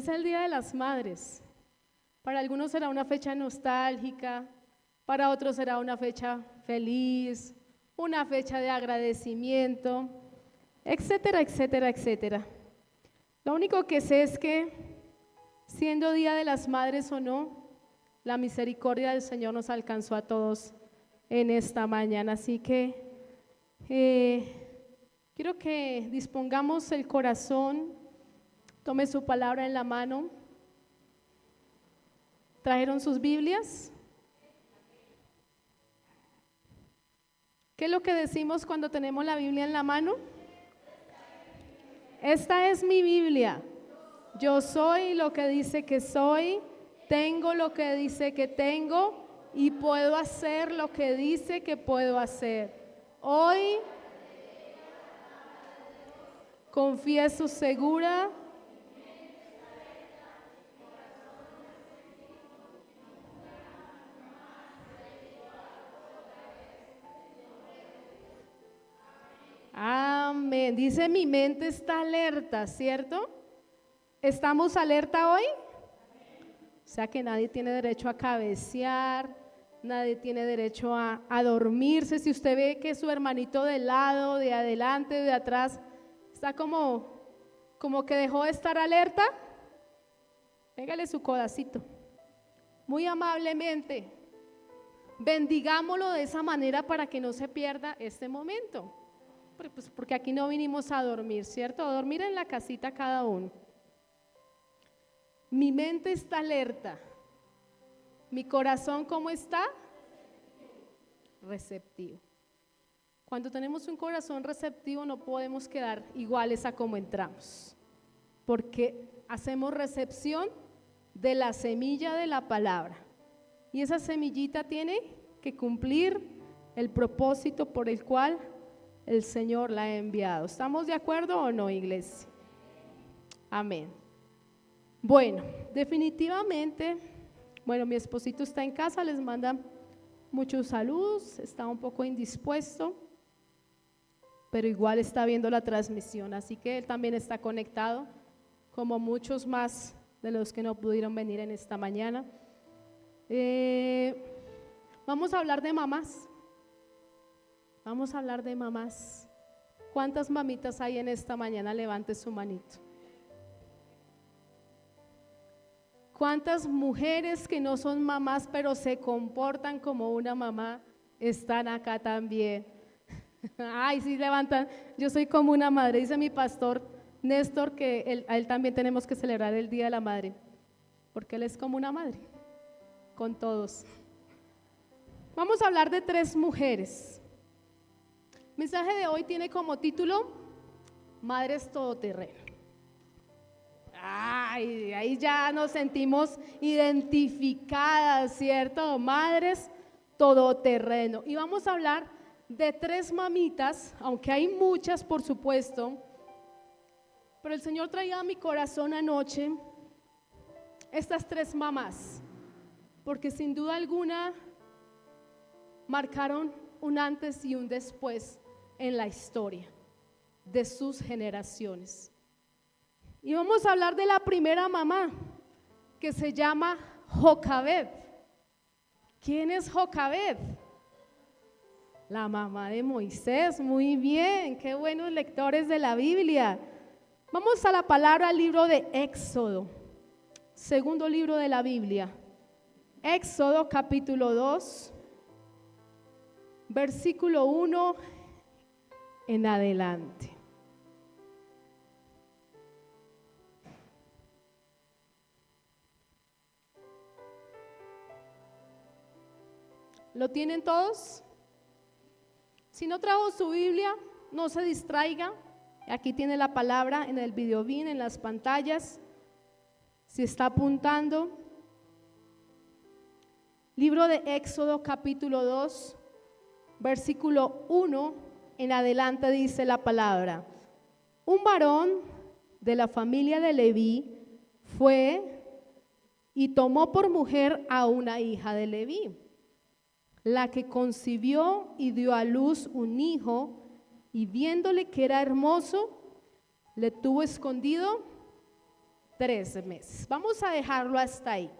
es el Día de las Madres. Para algunos será una fecha nostálgica, para otros será una fecha feliz, una fecha de agradecimiento, etcétera, etcétera, etcétera. Lo único que sé es que, siendo Día de las Madres o no, la misericordia del Señor nos alcanzó a todos en esta mañana. Así que quiero que dispongamos el corazón, tome su palabra en la mano. ¿Trajeron sus Biblias? ¿Qué es lo que decimos cuando tenemos la Biblia en la mano? Esta es mi Biblia. Yo soy lo que dice que soy, tengo lo que dice que tengo y puedo hacer lo que dice que puedo hacer. Hoy confieso segura amén. Dice mi mente está alerta, ¿cierto? ¿Estamos alerta hoy? O sea que nadie tiene derecho a cabecear, nadie tiene derecho a dormirse. Si usted ve que su hermanito de lado, de adelante, de atrás, está como que dejó de estar alerta, pégale su codacito, muy amablemente, bendigámoslo de esa manera para que no se pierda este momento. Pues porque aquí no vinimos a dormir, ¿cierto? A dormir en la casita cada uno. Mi mente está alerta. Mi corazón, ¿cómo está? Receptivo. Cuando tenemos un corazón receptivo no podemos quedar iguales a como entramos, porque hacemos recepción de la semilla de la palabra. Y esa semillita tiene que cumplir el propósito por el cual el Señor la ha enviado. ¿Estamos de acuerdo o no, iglesia? Amén. Bueno, definitivamente, mi esposito está en casa, les manda muchos saludos, está un poco indispuesto, pero igual está viendo la transmisión, así que él también está conectado, como muchos más de los que no pudieron venir en esta mañana. Vamos a hablar de mamás. Vamos a hablar de mamás. ¿Cuántas mamitas hay en esta mañana? Levante su manito. ¿Cuántas mujeres que no son mamás pero se comportan como una mamá están acá también? Ay, sí, levantan. Yo soy como una madre, dice mi pastor Néstor que a él también tenemos que celebrar el Día de la Madre, porque él es como una madre, con todos. Vamos a hablar de 3 mujeres. El mensaje de hoy tiene como título Madres Todoterreno. Ay, ahí ya nos sentimos identificadas, ¿cierto? Madres todoterreno. Y vamos a hablar de 3 mamitas, aunque hay muchas, por supuesto, pero el Señor traía a mi corazón anoche estas 3 mamás, porque sin duda alguna marcaron un antes y un después en la historia de sus generaciones. Y vamos a hablar de la primera mamá, que se llama Jocabed. ¿Quién es Jocabed? La mamá de Moisés. Muy bien, qué buenos lectores de la Biblia. Vamos a la palabra, al libro de Éxodo, segundo libro de la Biblia. Éxodo capítulo 2, versículo 1 en adelante. ¿Lo tienen todos? Si no trajo su Biblia, no se distraiga. Aquí tiene la palabra en el videobin, en las pantallas. Si está apuntando, libro de Éxodo capítulo 2, versículo 1 en adelante dice la palabra: un varón de la familia de Leví fue y tomó por mujer a una hija de Leví, la que concibió y dio a luz un hijo, y viéndole que era hermoso, le tuvo escondido 3 meses. Vamos a dejarlo hasta ahí.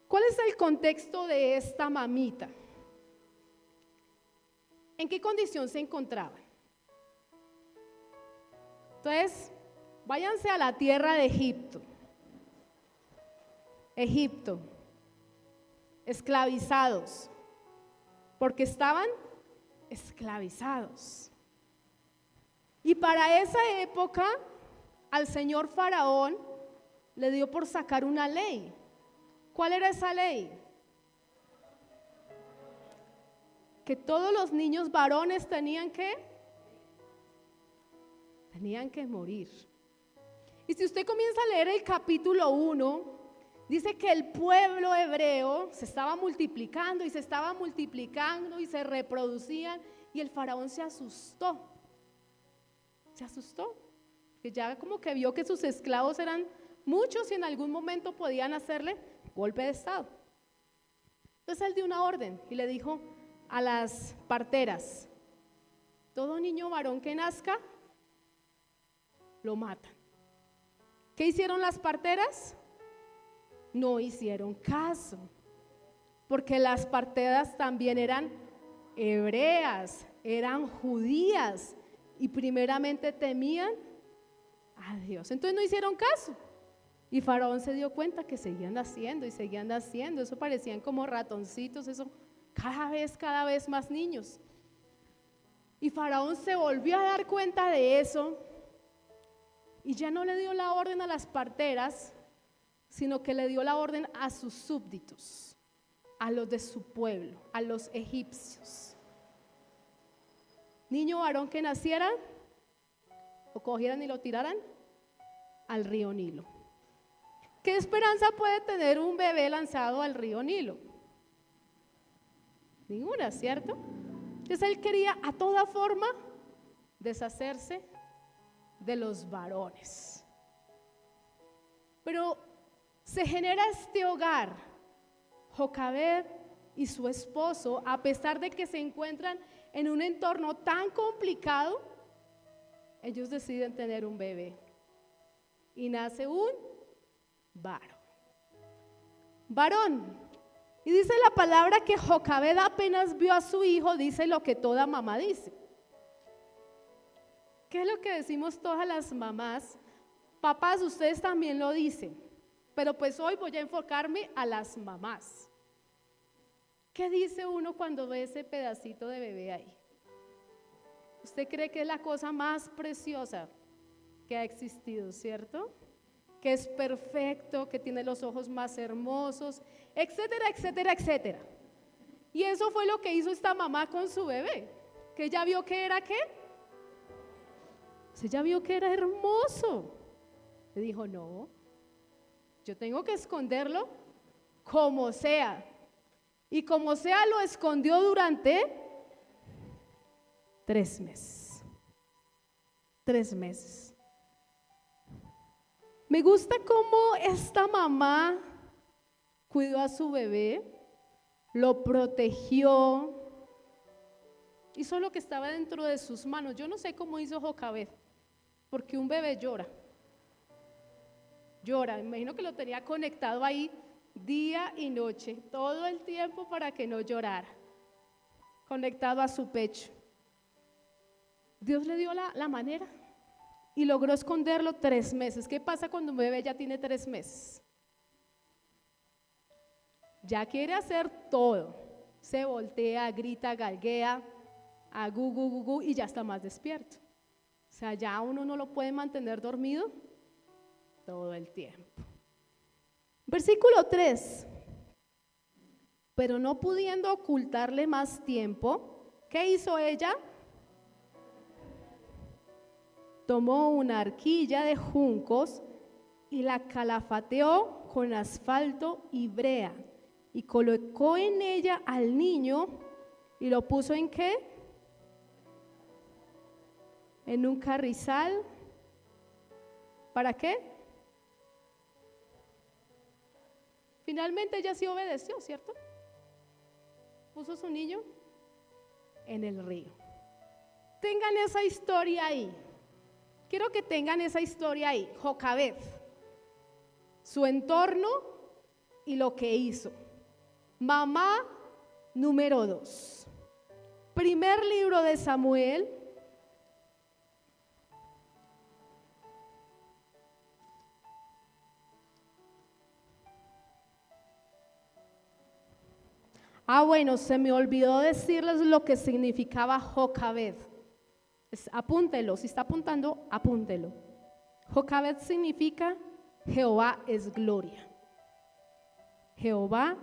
¿Cuál es el contexto de esta mamita? ¿En qué condición se encontraba? Entonces, váyanse a la tierra de Egipto. Egipto, esclavizados, porque estaban esclavizados. Y para esa época, al señor Faraón le dio por sacar una ley. ¿Cuál era esa ley? Que todos los niños varones tenían que morir. Y si usted comienza a leer el capítulo 1, dice que el pueblo hebreo se estaba multiplicando y se estaba multiplicando y se reproducían, y el faraón se asustó, que ya como que vio que sus esclavos eran muchos y en algún momento podían hacerle golpe de estado. Entonces él dio una orden y le dijo a las parteras: todo niño varón que nazca, lo matan. ¿Qué hicieron las parteras? No hicieron caso, porque las parteras también eran hebreas, eran judías y primeramente temían a Dios. Entonces no hicieron caso. Y Faraón se dio cuenta que seguían haciendo y seguían haciendo. Eso parecían como ratoncitos, eso cada vez más niños. Y Faraón se volvió a dar cuenta de eso y ya no le dio la orden a las parteras, sino que le dio la orden a sus súbditos, a los de su pueblo, a los egipcios. Niño varón que naciera, lo cogieran y lo tiraran al río Nilo. ¿Qué esperanza puede tener un bebé lanzado al río Nilo? Ninguna, ¿cierto? Entonces él quería a toda forma deshacerse de los varones. Pero se genera este hogar, Jocabed y su esposo, a pesar de que se encuentran en un entorno tan complicado, ellos deciden tener un bebé y nace un varón. Y dice la palabra que Jocabed apenas vio a su hijo, dice lo que toda mamá dice. ¿Qué es lo que decimos todas las mamás? Papás, ustedes también lo dicen, pero pues hoy voy a enfocarme a las mamás. ¿Qué dice uno cuando ve ese pedacito de bebé ahí? ¿Usted cree que es la cosa más preciosa que ha existido, cierto? Que es perfecto, que tiene los ojos más hermosos, etcétera, etcétera, etcétera. Y eso fue lo que hizo esta mamá con su bebé, que ella vio que era ¿qué? Ella vio que era hermoso. Le dijo: no, yo tengo que esconderlo como sea. Y como sea lo escondió durante 3 meses. 3 meses. Me gusta cómo esta mamá cuidó a su bebé, lo protegió, hizo lo que estaba dentro de sus manos. Yo no sé cómo hizo Jocabed, porque un bebé llora, me imagino que lo tenía conectado ahí día y noche, todo el tiempo para que no llorara, conectado a su pecho. Dios le dio la manera y logró esconderlo 3 meses. ¿Qué pasa cuando un bebé ya tiene 3 meses? Ya quiere hacer todo, se voltea, grita, galguea, a gu, y ya está más despierto. O sea, ya uno no lo puede mantener dormido todo el tiempo. Versículo 3. Pero no pudiendo ocultarle más tiempo, ¿qué hizo ella? Tomó una arquilla de juncos y la calafateó con asfalto y brea y colocó en ella al niño y lo puso ¿en qué? En un carrizal. ¿Para qué? Finalmente ella sí obedeció, ¿cierto? Puso su niño en el río. Tengan esa historia ahí. Quiero que tengan esa historia ahí. Jocabed. su entorno y lo que hizo. Mamá número 2. Primer libro de Samuel, bueno, se me olvidó decirles lo que significaba Jocabed. Apúntelo, si está apuntando, apúntelo. Jocabed significa Jehová es gloria. Jehová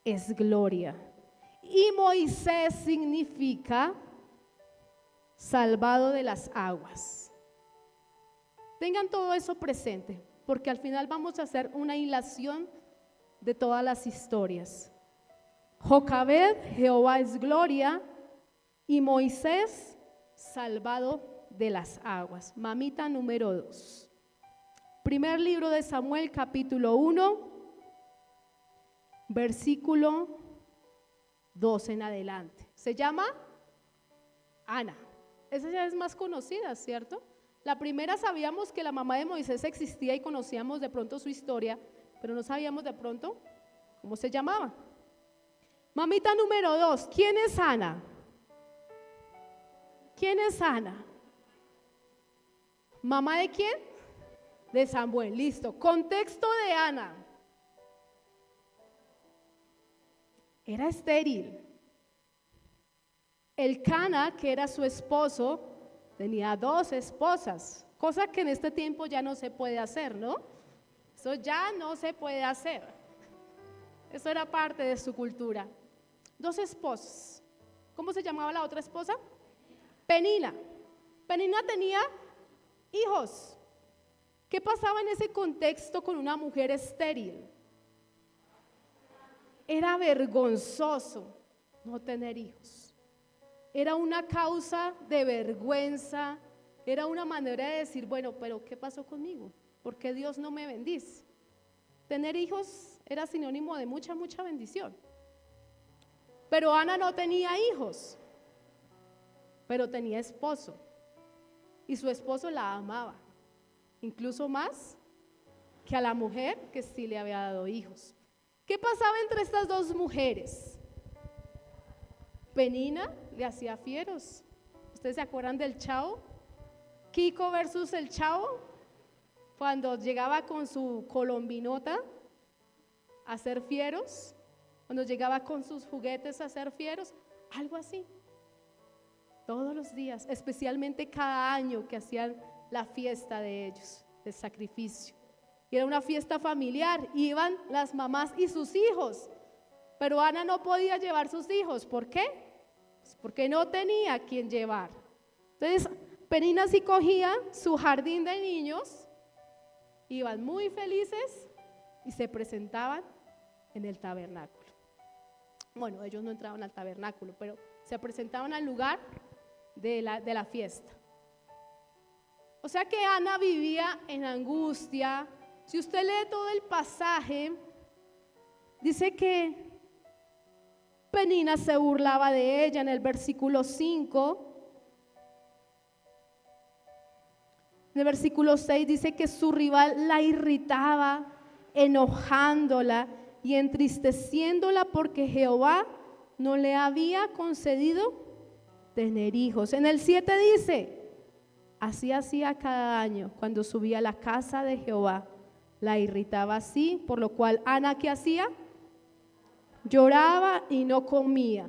es gloria. Y Moisés significa salvado de las aguas. Tengan todo eso presente, porque al final vamos a hacer una hilación de todas las historias. Jocabed, Jehová es gloria, y Moisés, salvado de las aguas. Mamita número 2. Primer libro de Samuel, capítulo 1, versículo 2 en adelante. Se llama Ana. Esa ya es más conocida, ¿cierto? La primera sabíamos que la mamá de Moisés existía y conocíamos de pronto su historia, pero no sabíamos de pronto cómo se llamaba. Mamita número 2, ¿quién es Ana? ¿Quién es Ana? ¿Mamá de quién? De Samuel, listo. Contexto de Ana. Era estéril. Elcana, que era su esposo, tenía 2 esposas, cosa que en este tiempo ya no se puede hacer, ¿no? Eso ya no se puede hacer. Eso era parte de su cultura. 2 esposas. ¿Cómo se llamaba la otra esposa? Penina. Penina tenía hijos. ¿Qué pasaba en ese contexto con una mujer estéril? Era vergonzoso no tener hijos. Era una causa de vergüenza, era una manera de decir, bueno, pero ¿qué pasó conmigo? ¿Por qué Dios no me bendice? Tener hijos era sinónimo de mucha, mucha bendición. Pero Ana no tenía hijos, pero tenía esposo, y su esposo la amaba, incluso más que a la mujer que sí le había dado hijos. ¿Qué pasaba entre estas 2 mujeres? Penina le hacía fieros. ¿Ustedes se acuerdan del Chavo? Kiko versus el Chavo, cuando llegaba con su colombinota a hacer fieros, cuando llegaba con sus juguetes a hacer fieros, algo así. Todos los días, especialmente cada año que hacían la fiesta de ellos, de sacrificio. Y era una fiesta familiar, iban las mamás y sus hijos, pero Ana no podía llevar sus hijos. ¿Por qué? Pues porque no tenía quien llevar. Entonces Penina sí cogía su jardín de niños, iban muy felices y se presentaban en el tabernáculo. Bueno, ellos no entraban al tabernáculo, pero se presentaban al lugar de la fiesta. O sea que Ana vivía en angustia. Si usted lee todo el pasaje, dice que Penina se burlaba de ella en el versículo 5. En el versículo 6 dice que su rival la irritaba, enojándola y entristeciéndola porque Jehová no le había concedido tener hijos. En el 7 dice, así hacía cada año cuando subía a la casa de Jehová, la irritaba así, por lo cual Ana, ¿qué hacía? Lloraba y no comía.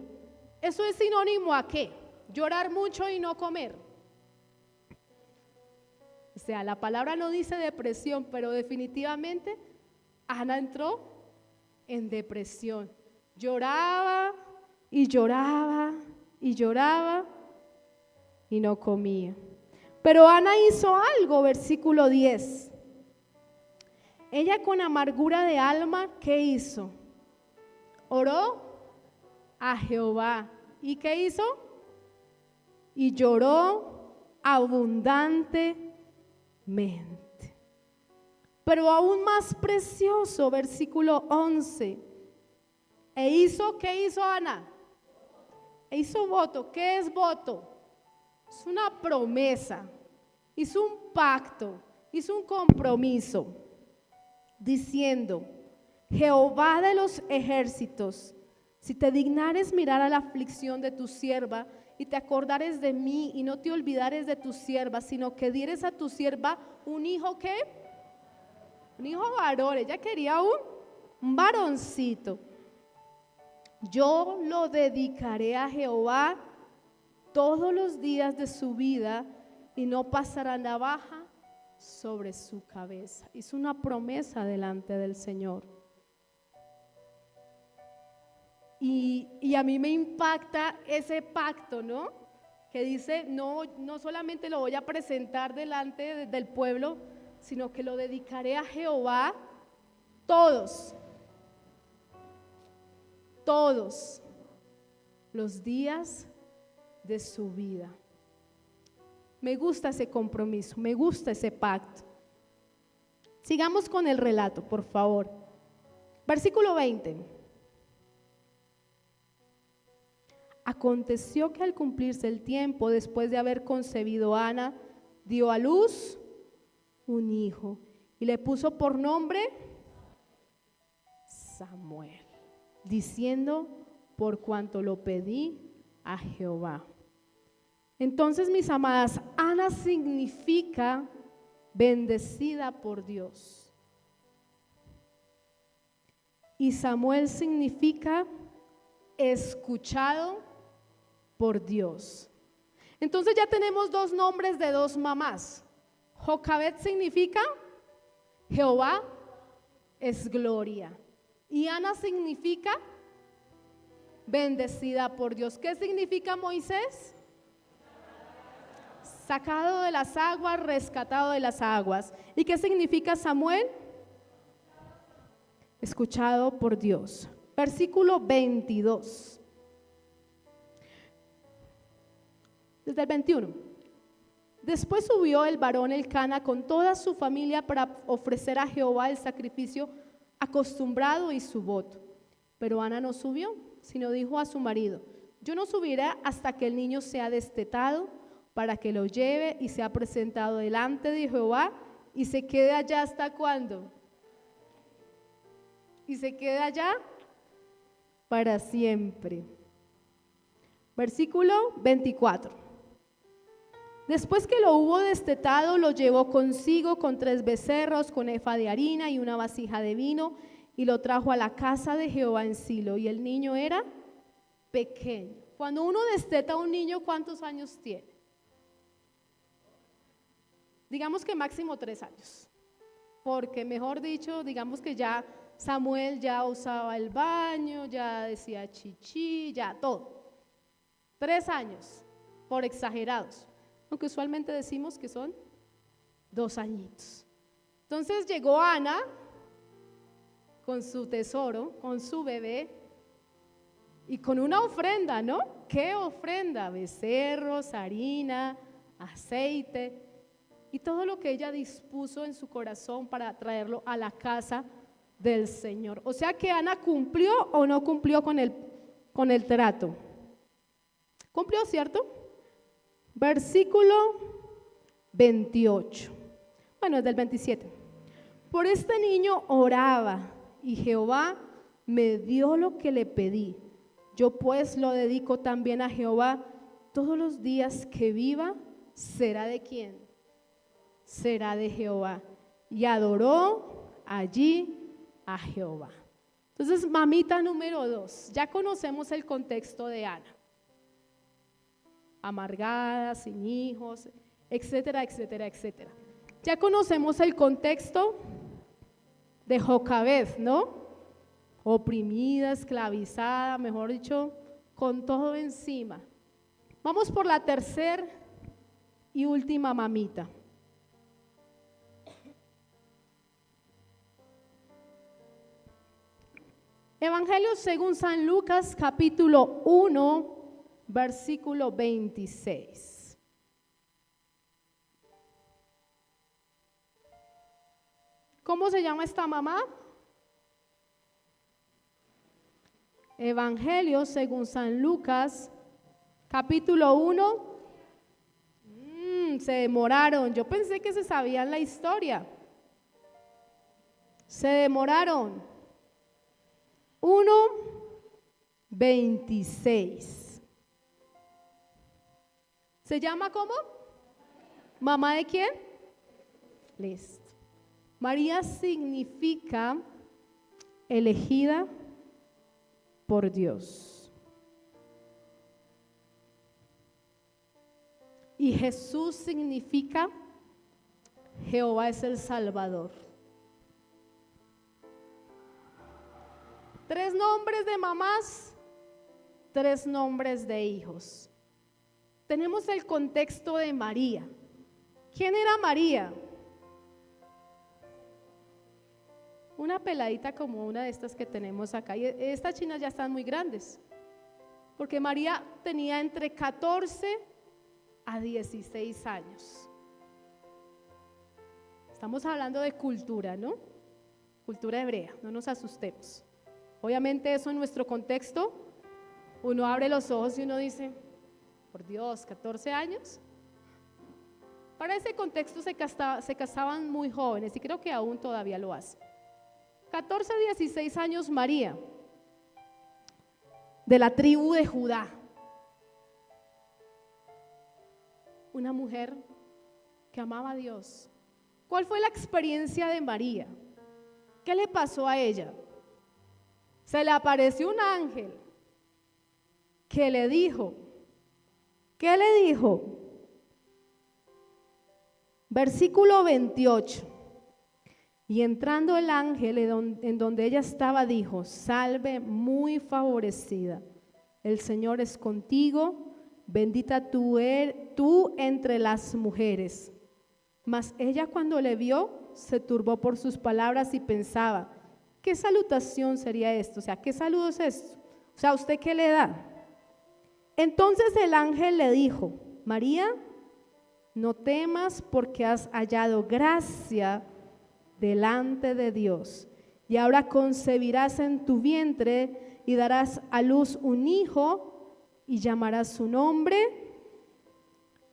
¿Eso es sinónimo a qué? Llorar mucho y no comer. O sea, la palabra no dice depresión, pero definitivamente Ana entró en depresión. Lloraba y lloraba y lloraba y no comía. Pero Ana hizo algo, versículo 10. Ella con amargura de alma, ¿qué hizo? Oró a Jehová. ¿Y qué hizo? Y lloró abundantemente. Pero aún más precioso, versículo 11. ¿Qué hizo Ana? Hizo voto. ¿Qué es voto? Es una promesa, hizo un pacto, hizo un compromiso. diciendo: Jehová de los ejércitos, si te dignares mirar a la aflicción de tu sierva, y te acordares de mí, y no te olvidares de tu sierva, sino que dieres a tu sierva un hijo, ¿qué? Un hijo varón. Ella quería un varoncito. Yo lo dedicaré a Jehová todos los días de su vida, y no pasará navaja sobre su cabeza. Hizo una promesa delante del Señor. Y a mí me impacta ese pacto, ¿no? Que dice, no solamente lo voy a presentar delante del pueblo, sino que lo dedicaré a Jehová todos los días de su vida. Me gusta ese compromiso, me gusta ese pacto. Sigamos con el relato, por favor. Versículo 20. Aconteció que al cumplirse el tiempo, después de haber concebido Ana, dio a luz un hijo y le puso por nombre Samuel, diciendo: por cuanto lo pedí a Jehová. Entonces, mis amadas, Ana significa bendecida por Dios, y Samuel significa escuchado por Dios. Entonces ya tenemos dos nombres de dos mamás. Jocabed significa Jehová es gloria, y Ana significa bendecida por Dios. ¿Qué significa Moisés? Sacado de las aguas, rescatado de las aguas. ¿Y qué significa Samuel? Escuchado por Dios. Versículo 22. Desde el 21. Después subió el varón Elcana con toda su familia para ofrecer a Jehová el sacrificio acostumbrado y su voto. Pero Ana no subió, sino dijo a su marido: yo no subiré hasta que el niño sea destetado, para que lo lleve y sea presentado delante de Jehová, y se quede allá. ¿Hasta cuándo? Y se quede allá para siempre. Versículo 24. Después que lo hubo destetado, lo llevó consigo con 3 becerros, con efa de harina y una vasija de vino, y lo trajo a la casa de Jehová en Silo, y el niño era pequeño. Cuando uno desteta a un niño, ¿cuántos años tiene? Digamos que máximo 3 años, porque mejor dicho, digamos que ya Samuel ya usaba el baño, ya decía chichi, ya todo. 3 años, por exagerados, aunque usualmente decimos que son 2 añitos. Entonces llegó Ana con su tesoro, con su bebé, y con una ofrenda, ¿no? ¿Qué ofrenda? Becerros, harina, aceite y todo lo que ella dispuso en su corazón para traerlo a la casa del Señor. O sea que Ana cumplió o no cumplió con el trato. Cumplió, ¿cierto? Versículo 28. Bueno, es del 27. Por este niño oraba, y Jehová me dio lo que le pedí. Yo pues lo dedico también a Jehová. Todos los días que viva, ¿será de quién? Será de Jehová. Y adoró allí a Jehová. Entonces, mamita número 2, ya conocemos el contexto de Ana. Amargada, sin hijos, etcétera, etcétera, etcétera. Ya conocemos el contexto de Jocabed, ¿no? Oprimida, esclavizada, mejor dicho, con todo encima. Vamos por la tercera y última mamita. Evangelio según San Lucas, capítulo 1, versículo 26. ¿Cómo se llama esta mamá? Evangelio según San Lucas, capítulo 1. Se demoraron, yo pensé que se sabían la historia. Se demoraron 1:26. ¿Se llama cómo? ¿Mamá de quién? Listo. María significa elegida por Dios. Y Jesús significa Jehová es el Salvador. 3 nombres de mamás, 3 nombres de hijos. Tenemos el contexto de María. ¿Quién era María? Una peladita como una de estas que tenemos acá. Y estas chinas ya están muy grandes, porque María tenía entre 14 a 16 años. Estamos hablando de cultura, ¿no? Cultura hebrea, no nos asustemos. Obviamente eso en nuestro contexto, uno abre los ojos y uno dice, por Dios, 14 años. Para ese contexto se casaban muy jóvenes y creo que aún todavía lo hacen. 14 a 16 años María, de la tribu de Judá. Una mujer que amaba a Dios. ¿Cuál fue la experiencia de María? ¿Qué le pasó a ella? Se le apareció un ángel que le dijo, ¿qué le dijo? Versículo 28. Y entrando el ángel en donde ella estaba, dijo, salve muy favorecida, el Señor es contigo, bendita tú entre las mujeres. Mas ella cuando le vio, se turbó por sus palabras y pensaba, ¿qué salutación sería esto? O sea, ¿qué saludo es esto? O sea, ¿usted qué le da? Entonces el ángel le dijo, María, no temas porque has hallado gracia delante de Dios, y ahora concebirás en tu vientre y darás a luz un hijo y llamarás su nombre.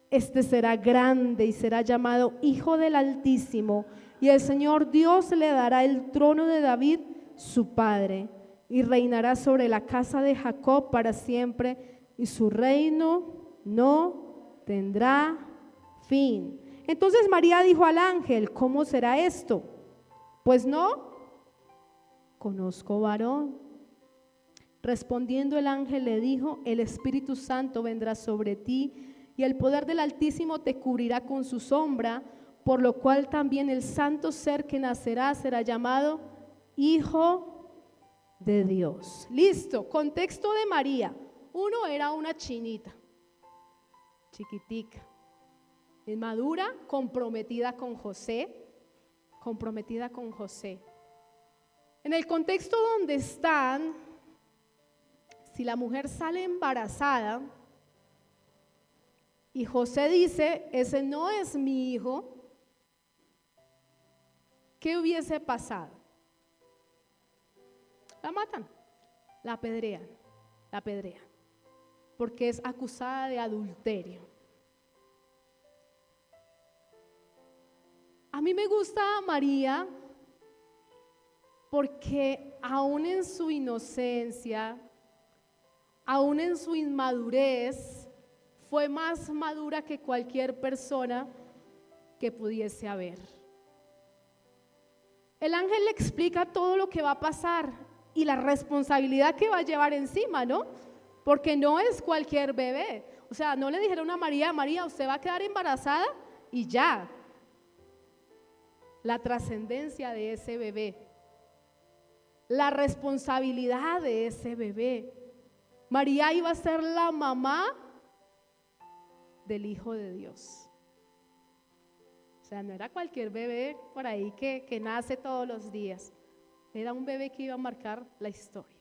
Este será grande y será llamado Hijo del Altísimo, y el Señor Dios le dará el trono de David, su padre, y reinará sobre la casa de Jacob para siempre, y su reino no tendrá fin. Entonces María dijo al ángel, ¿cómo será esto? Pues no conozco varón. Respondiendo el ángel le dijo, el Espíritu Santo vendrá sobre ti y el poder del Altísimo te cubrirá con su sombra, por lo cual también el santo ser que nacerá será llamado Hijo de Dios. Listo, contexto de María. Uno era una chinita, chiquitica, inmadura, comprometida con José. En el contexto donde están, si la mujer sale embarazada y José dice, ese no es mi hijo, ¿qué hubiese pasado? La matan, la apedrean, porque es acusada de adulterio. A mí me gusta María porque aún en su inocencia, aún en su inmadurez, fue más madura que cualquier persona que pudiese haber. El ángel le explica todo lo que va a pasar y la responsabilidad que va a llevar encima, ¿no? Porque no es cualquier bebé. O sea, no le dijeron a María, María, usted va a quedar embarazada y ya. La trascendencia de ese bebé, la responsabilidad de ese bebé. María iba a ser la mamá del Hijo de Dios. O sea, no era cualquier bebé por ahí que nace todos los días. Era un bebé que iba a marcar la historia.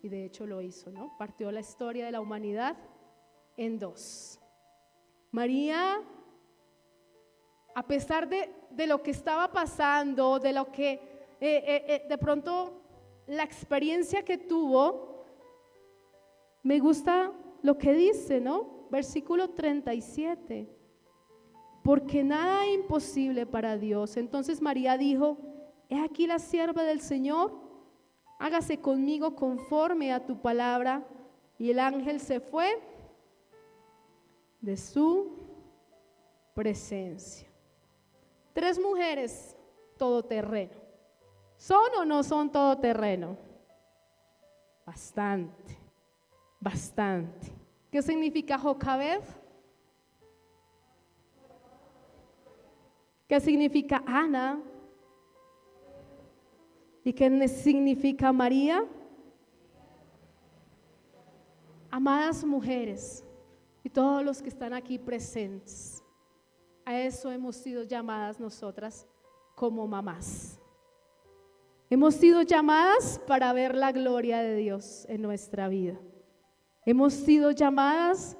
Y de hecho lo hizo, ¿no? Partió la historia de la humanidad en 2. María, a pesar de lo que estaba pasando, de lo que de pronto la experiencia que tuvo, me gusta lo que dice, ¿no? Versículo 37. Porque nada es imposible para Dios. Entonces María dijo, he aquí la sierva del Señor, hágase conmigo conforme a tu palabra. Y el ángel se fue de su presencia. 3 mujeres todoterreno. ¿Son o no son todoterreno? Bastante, bastante. ¿Qué significa Jocabed? ¿Qué significa Ana? ¿Y qué significa María? Amadas mujeres y todos los que están aquí presentes, a eso hemos sido llamadas nosotras como mamás. Hemos sido llamadas para ver la gloria de Dios en nuestra vida. Hemos sido llamadas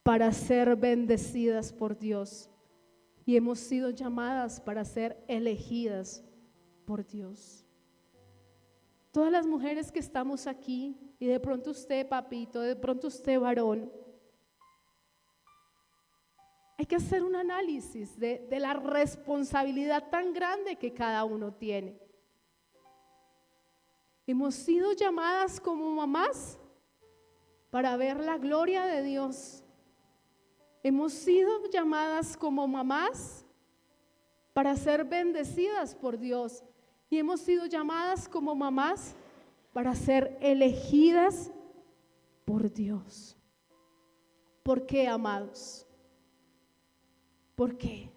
para ser bendecidas por Dios y hemos sido llamadas para ser elegidas por Dios. Todas las mujeres que estamos aquí, y de pronto usted, papito, de pronto usted, varón, hay que hacer un análisis de la responsabilidad tan grande que cada uno tiene. Hemos sido llamadas como mamás para ver la gloria de Dios. Hemos sido llamadas como mamás para ser bendecidas por Dios. Y hemos sido llamadas como mamás para ser elegidas por Dios. ¿Por qué, amados? ¿Por qué?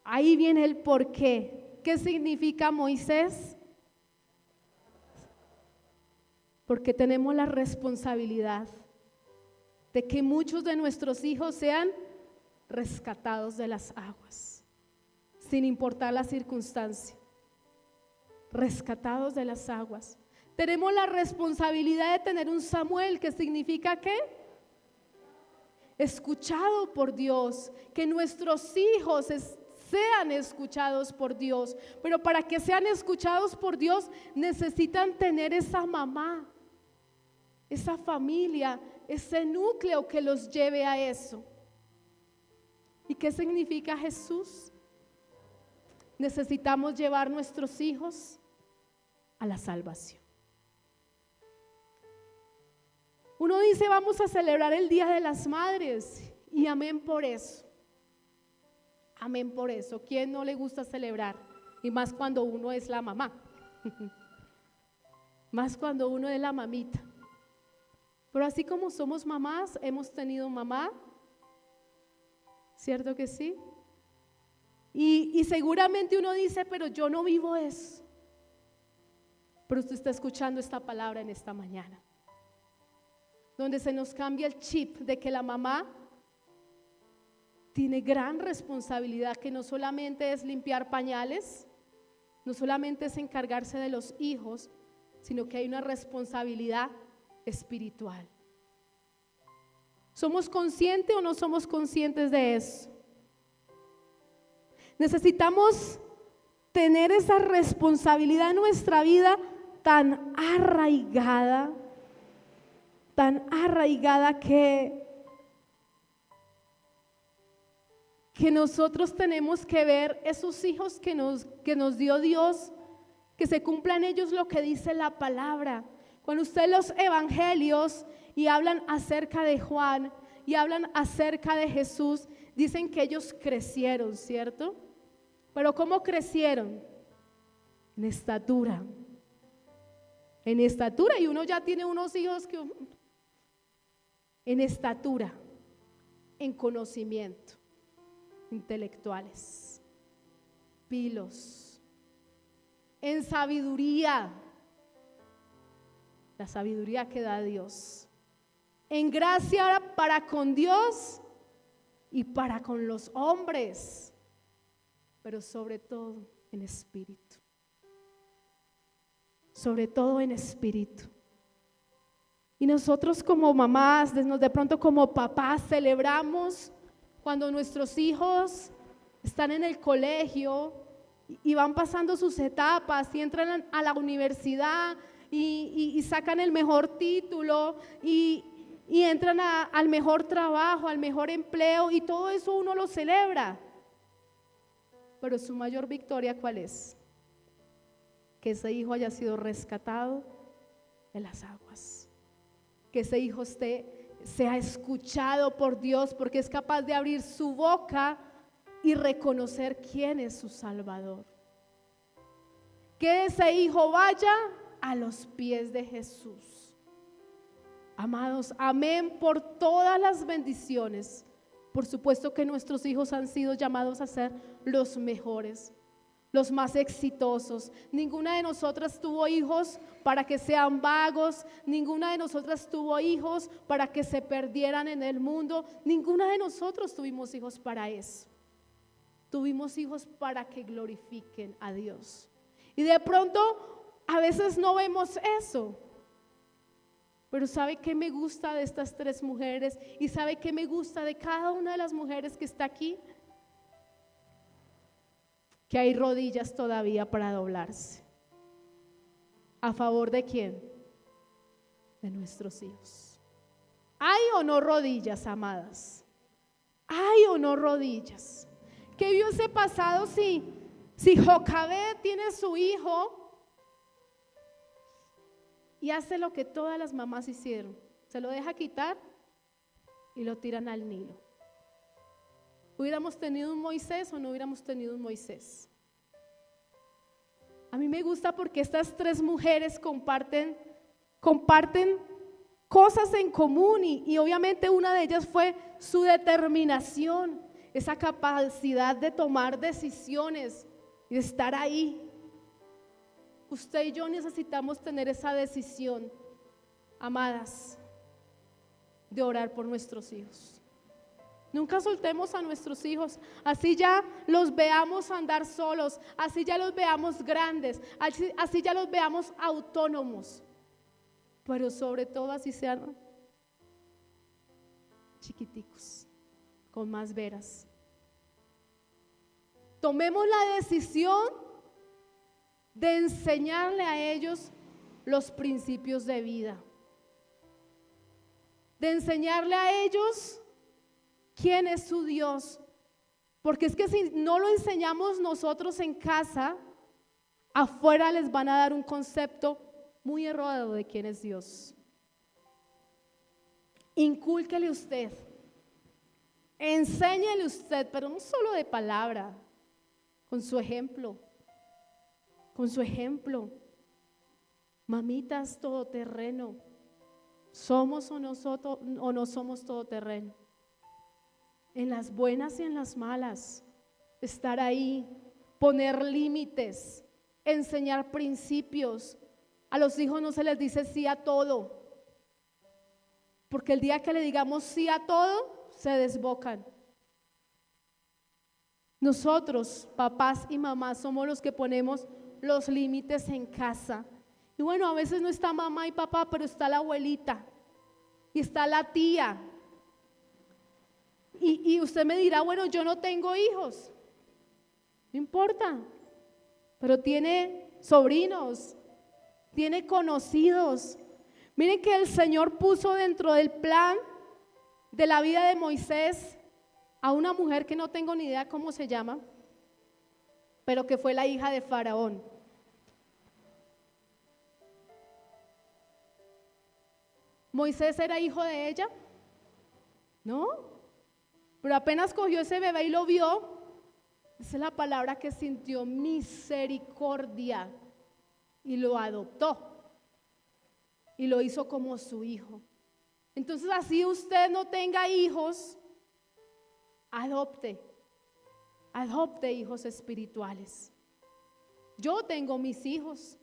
Ahí viene el por qué. ¿Qué significa Moisés? Porque tenemos la responsabilidad de que muchos de nuestros hijos sean rescatados de las aguas, sin importar la circunstancia. Rescatados de las aguas. Tenemos la responsabilidad de tener un Samuel, que significa ¿qué? Escuchado por Dios, que nuestros hijos sean escuchados por Dios, pero para que sean escuchados por Dios necesitan tener esa mamá, esa familia, ese núcleo que los lleve a eso. ¿Y qué significa Jesús? Necesitamos llevar nuestros hijos a la salvación. Uno dice, vamos a celebrar el Día de las Madres, y amén por eso. Amén por eso. ¿Quién no le gusta celebrar? Y más cuando uno es la mamá. Más cuando uno es la mamita. Pero así como somos mamás, hemos tenido mamá, ¿cierto que sí? Y seguramente uno dice, pero yo no vivo eso. Pero usted está escuchando esta palabra en esta mañana, donde se nos cambia el chip de que la mamá tiene gran responsabilidad, que no solamente es limpiar pañales, no solamente es encargarse de los hijos, sino que hay una responsabilidad espiritual. ¿Somos conscientes o no somos conscientes de eso? Necesitamos tener esa responsabilidad en nuestra vida tan arraigada que nosotros tenemos que ver esos hijos que nos dio Dios, que se cumplan ellos lo que dice la palabra. Cuando usted los evangelios y hablan acerca de Juan y hablan acerca de Jesús, dicen que ellos crecieron, ¿cierto? Pero ¿cómo crecieron? En estatura. En estatura, y uno ya tiene unos hijos que en estatura, en conocimiento, intelectuales, pilos, en sabiduría, la sabiduría que da Dios, en gracia para con Dios y para con los hombres, pero sobre todo en espíritu. Sobre todo en espíritu. Y nosotros como mamás, de pronto como papás, celebramos cuando nuestros hijos están en el colegio y van pasando sus etapas y entran a la universidad y sacan el mejor título y entran al mejor trabajo, al mejor empleo, y todo eso uno lo celebra. pero su mayor victoria, ¿cuál es? Que ese hijo haya sido rescatado de las aguas, que ese hijo sea escuchado por Dios, porque es capaz de abrir su boca y reconocer quién es su Salvador. Que ese hijo vaya a los pies de Jesús. Amados, amén por todas las bendiciones. Por supuesto que nuestros hijos han sido llamados a ser los mejores, los más exitosos. Ninguna de nosotras tuvo hijos para que sean vagos, ninguna de nosotras tuvo hijos para que se perdieran en el mundo, ninguna de nosotros tuvimos hijos para eso. Tuvimos hijos para que glorifiquen a Dios. Y de pronto a veces no vemos eso. Pero ¿sabe qué me gusta de estas tres mujeres? ¿Y sabe qué me gusta de cada una de las mujeres que está aquí? Que hay rodillas todavía para doblarse. ¿A favor de quién? De nuestros hijos. ¿Hay o no rodillas, amadas? ¿Hay o no rodillas? ¿Qué hubiese pasado si Jocabed tiene su hijo y hace lo que todas las mamás hicieron? Se lo deja quitar y lo tiran al Nilo. ¿Hubiéramos tenido un Moisés o no hubiéramos tenido un Moisés? A mí me gusta porque estas tres mujeres comparten cosas en común y obviamente una de ellas fue su determinación, esa capacidad de tomar decisiones y de estar ahí. Usted y yo necesitamos tener esa decisión, amadas, de orar por nuestros hijos. Nunca soltemos a nuestros hijos, así ya los veamos andar solos, así ya los veamos grandes, así ya los veamos autónomos, pero sobre todo así sean chiquiticos, con más veras. Tomemos la decisión de enseñarle a ellos los principios de vida, de enseñarle a ellos quién es su Dios, porque es que si no lo enseñamos nosotros en casa, afuera les van a dar un concepto muy errado de quién es Dios. Incúlquele usted, enséñele usted, pero no solo de palabra, con su ejemplo. Con su ejemplo. Mamitas todoterreno, ¿somos o no somos todoterreno? En las buenas y en las malas, estar ahí, poner límites, enseñar principios. A los hijos no se les dice sí a todo, porque el día que le digamos sí a todo, se desbocan. Nosotros, papás y mamás, somos los que ponemos los límites en casa. Y bueno, a veces no está mamá y papá, pero está la abuelita y está la tía. Y usted me dirá, bueno, yo no tengo hijos. No importa, pero tiene sobrinos, tiene conocidos. Miren que el Señor puso dentro del plan de la vida de Moisés a una mujer que no tengo ni idea cómo se llama, pero que fue la hija de Faraón. ¿Moisés era hijo de ella? No, pero apenas cogió ese bebé y lo vio, esa es la palabra que sintió misericordia y lo adoptó y lo hizo como su hijo. Entonces, así usted no tenga hijos, adopte hijos espirituales. Yo tengo mis hijos,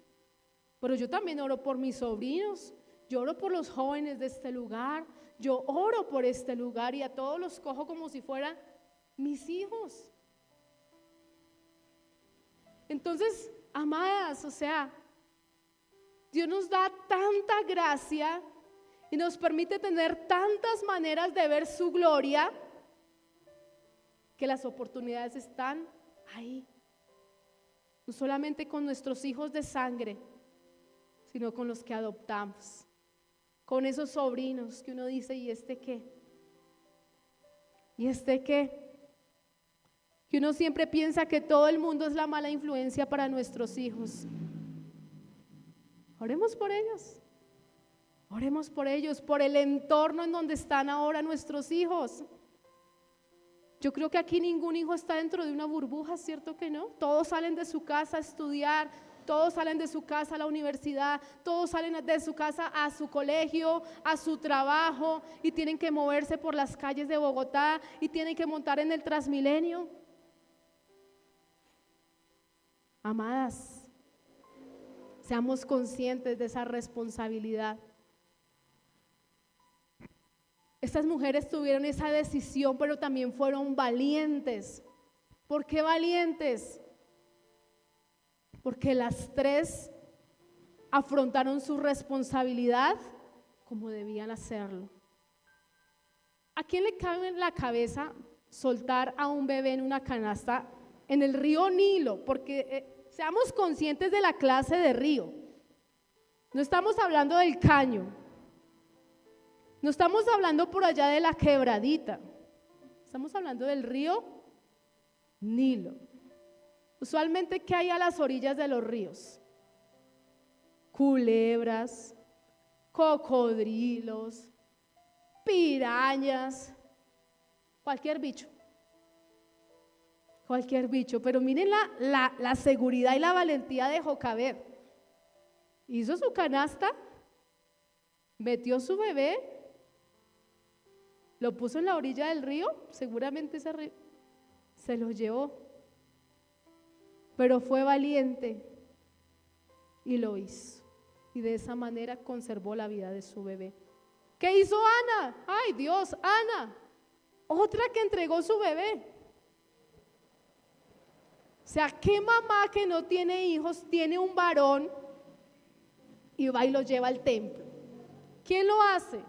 pero yo también oro por mis sobrinos, yo oro por los jóvenes de este lugar, yo oro por este lugar y a todos los cojo como si fueran mis hijos. Entonces, amadas, o sea, Dios nos da tanta gracia y nos permite tener tantas maneras de ver su gloria, que las oportunidades están ahí. No solamente con nuestros hijos de sangre, sino con los que adoptamos, con esos sobrinos que uno dice, ¿y este qué? ¿Y este qué? que uno siempre piensa que todo el mundo es la mala influencia para nuestros hijos. Oremos por ellos. Oremos por ellos, por el entorno en donde están ahora nuestros hijos. Yo creo que aquí ningún hijo está dentro de una burbuja, ¿cierto que no? Todos salen de su casa a estudiar, todos salen de su casa a la universidad, todos salen de su casa a su colegio, a su trabajo, y tienen que moverse por las calles de Bogotá y tienen que montar en el Transmilenio. Amadas, seamos conscientes de esa responsabilidad. Estas mujeres tuvieron esa decisión, pero también fueron valientes. ¿Por qué valientes? Porque las tres afrontaron su responsabilidad como debían hacerlo. ¿A quién le cabe en la cabeza soltar a un bebé en una canasta en el río Nilo? Porque seamos conscientes de la clase de río. No estamos hablando del caño. No estamos hablando por allá de la quebradita, estamos hablando del río Nilo. Usualmente, ¿qué hay a las orillas de los ríos? Culebras, cocodrilos, pirañas, cualquier bicho, pero miren la seguridad y la valentía de Jocabed. Hizo su canasta, metió su bebé, lo puso en la orilla del río, seguramente ese río se lo llevó, pero fue valiente y lo hizo, y de esa manera conservó la vida de su bebé. ¿Qué hizo Ana? Ay Dios, Ana, otra que entregó su bebé. O sea, ¿qué mamá que no tiene hijos tiene un varón y va y lo lleva al templo? ¿Quién lo hace?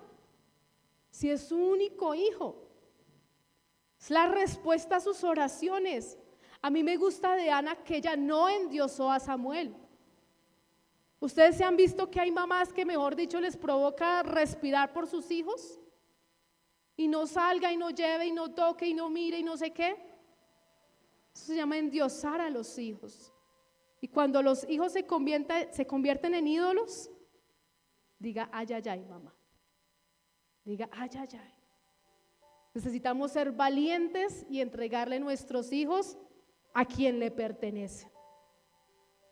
Si es su único hijo. Es la respuesta a sus oraciones. A mí me gusta de Ana que ella no endiosó a Samuel. Ustedes se han visto que hay mamás que, mejor dicho, les provoca respirar por sus hijos y no salga y no lleve y no toque y no mire y no sé qué. Eso se llama endiosar a los hijos. Y cuando los hijos se convierten en ídolos, diga ay, ay, ay, mamá. Diga ay, ay, ay. Necesitamos ser valientes y entregarle nuestros hijos a quien le pertenece.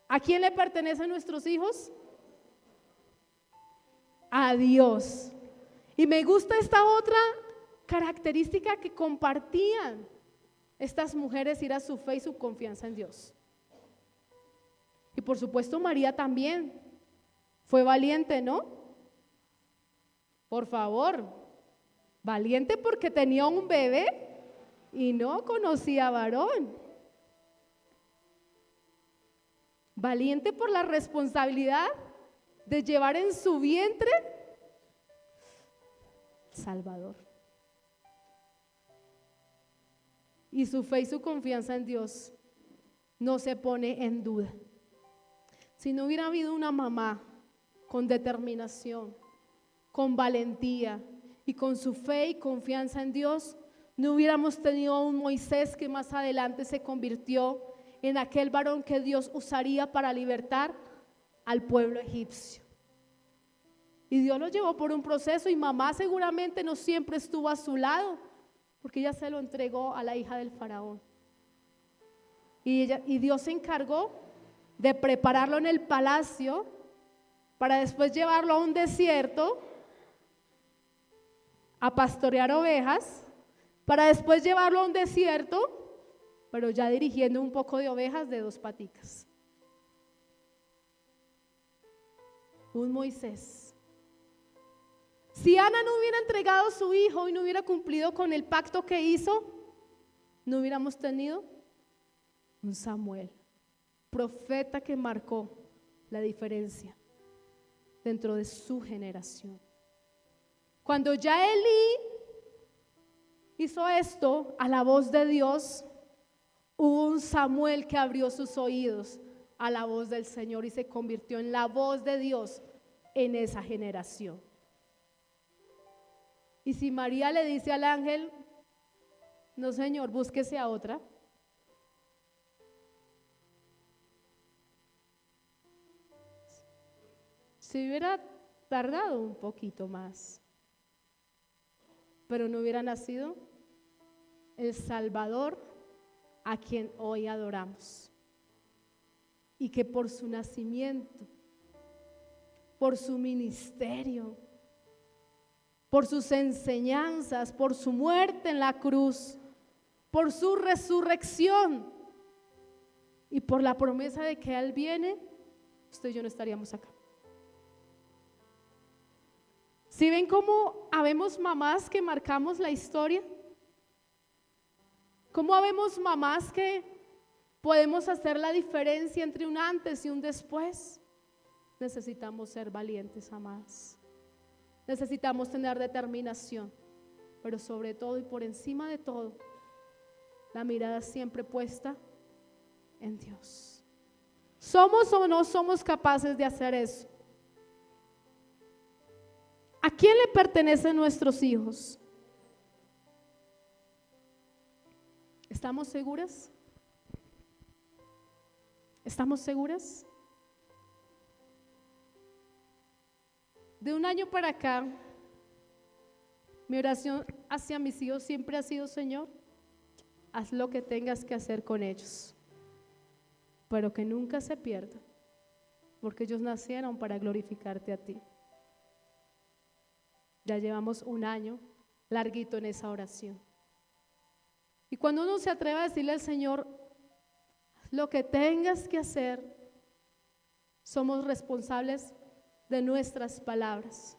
¿A quién le pertenecen nuestros hijos? A Dios. Y me gusta esta otra característica que compartían estas mujeres, era su fe y su confianza en Dios. Y por supuesto María también fue valiente, ¿no? Por favor, valiente porque tenía un bebé y no conocía varón. Valiente por la responsabilidad de llevar en su vientre Salvador. Y su fe y su confianza en Dios no se pone en duda. Si no hubiera habido una mamá con determinación, con valentía y con su fe y confianza en Dios, no hubiéramos tenido a un Moisés que más adelante se convirtió en aquel varón que Dios usaría para libertar al pueblo egipcio. Y Dios lo llevó por un proceso, y mamá seguramente no siempre estuvo a su lado, porque ella se lo entregó a la hija del faraón. Y Dios se encargó de prepararlo en el palacio para después llevarlo a un desierto a pastorear ovejas, para después llevarlo a un desierto, pero ya dirigiendo un poco de ovejas de 2 paticas. Un Moisés. Si Ana no hubiera entregado a su hijo y no hubiera cumplido con el pacto que hizo, no hubiéramos tenido un Samuel, profeta que marcó la diferencia dentro de su generación. Cuando ya Elí hizo esto a la voz de Dios, hubo un Samuel que abrió sus oídos a la voz del Señor y se convirtió en la voz de Dios en esa generación. Y si María le dice al ángel, no Señor, búsquese a otra, Si hubiera tardado un poquito más, pero no hubiera nacido el Salvador a quien hoy adoramos. Y que por su nacimiento, por su ministerio, por sus enseñanzas, por su muerte en la cruz, por su resurrección y por la promesa de que Él viene, usted y yo no estaríamos acá. ¿Sí ven cómo habemos mamás que marcamos la historia? ¿Cómo habemos mamás que podemos hacer la diferencia entre un antes y un después? Necesitamos ser valientes, amadas. Necesitamos tener determinación, pero sobre todo y por encima de todo, la mirada siempre puesta en Dios. ¿Somos o no somos capaces de hacer eso? ¿A quién le pertenecen nuestros hijos? ¿Estamos seguras? ¿Estamos seguras? De un año para acá, mi oración hacia mis hijos siempre ha sido: Señor, haz lo que tengas que hacer con ellos, pero que nunca se pierdan, porque ellos nacieron para glorificarte a ti. Ya llevamos un año larguito en esa oración. Y cuando uno se atreve a decirle al Señor, lo que tengas que hacer, somos responsables de nuestras palabras,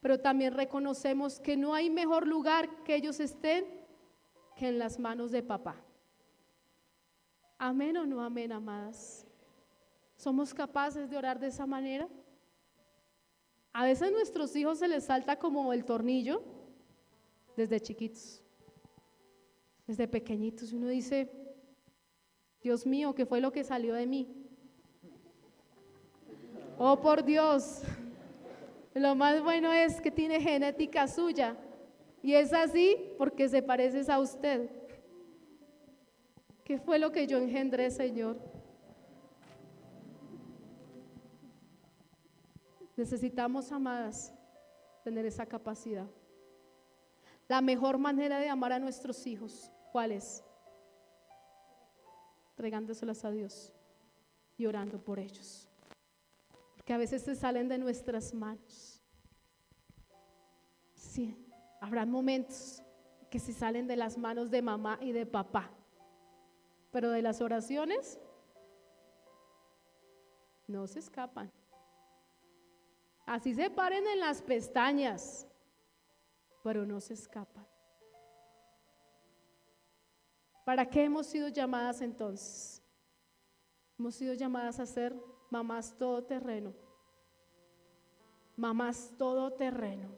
pero también reconocemos que no hay mejor lugar que ellos estén que en las manos de papá. ¿Amén o no amén, amadas? ¿Somos capaces de orar de esa manera? A veces a nuestros hijos se les salta como el tornillo desde chiquitos, desde pequeñitos, y uno dice: Dios mío, ¿qué fue lo que salió de mí? Oh, por Dios, lo más bueno es que tiene genética suya, y es así porque se parece a usted. ¿Qué fue lo que yo engendré, Señor? Necesitamos, amadas, tener esa capacidad. La mejor manera de amar a nuestros hijos, ¿cuál es? Entregándoselas a Dios y orando por ellos, porque a veces se salen de nuestras manos. Sí, habrá momentos que se salen de las manos de mamá y de papá, pero de las oraciones no se escapan. Así se paren en las pestañas, pero no se escapan. ¿Para qué hemos sido llamadas entonces? Hemos sido llamadas a ser mamás todoterreno. Mamás todoterreno.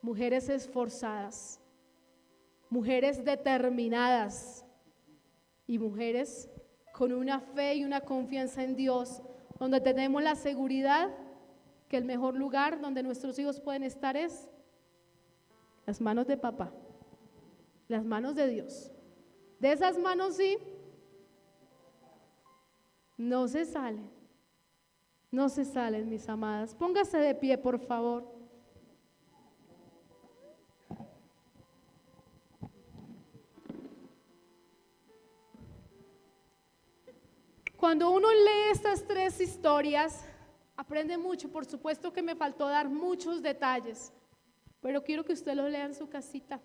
Mujeres esforzadas, mujeres determinadas y mujeres con una fe y una confianza en Dios, donde tenemos la seguridad que el mejor lugar donde nuestros hijos pueden estar es las manos de papá, las manos de Dios. De esas manos sí, no se salen, no se salen, mis amadas. Póngase de pie, por favor. Cuando uno lee estas tres historias, aprende mucho. Por supuesto que me faltó dar muchos detalles, pero quiero que usted los lea en su casita.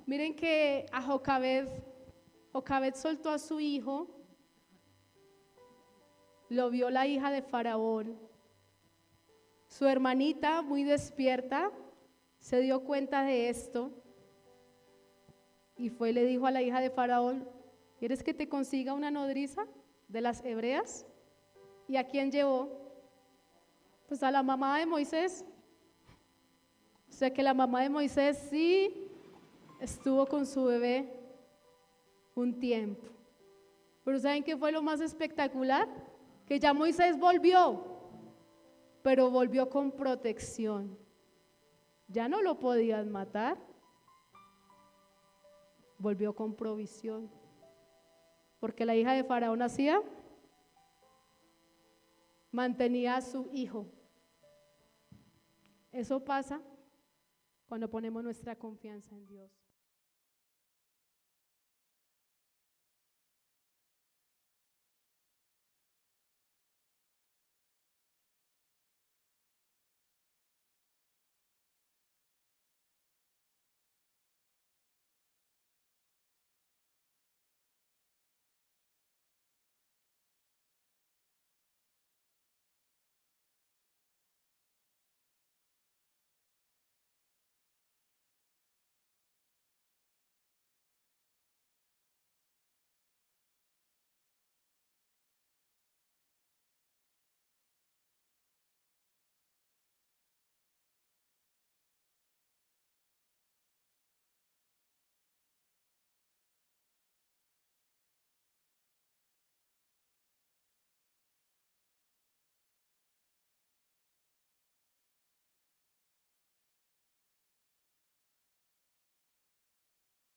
Miren que a Jocabed soltó a su hijo, lo vio la hija de Faraón. Su hermanita, muy despierta, se dio cuenta de esto y fue y le dijo a la hija de Faraón: ¿quieres que te consiga una nodriza de las hebreas? ¿Y a quién llevó? Pues a la mamá de Moisés. O sea que la mamá de Moisés sí estuvo con su bebé un tiempo. Pero ¿saben qué fue lo más espectacular? Que ya Moisés volvió, pero volvió con protección. Ya no lo podían matar. Volvió con provisión. Porque la hija de Faraón hacía mantenía a su hijo. Eso pasa cuando ponemos nuestra confianza en Dios.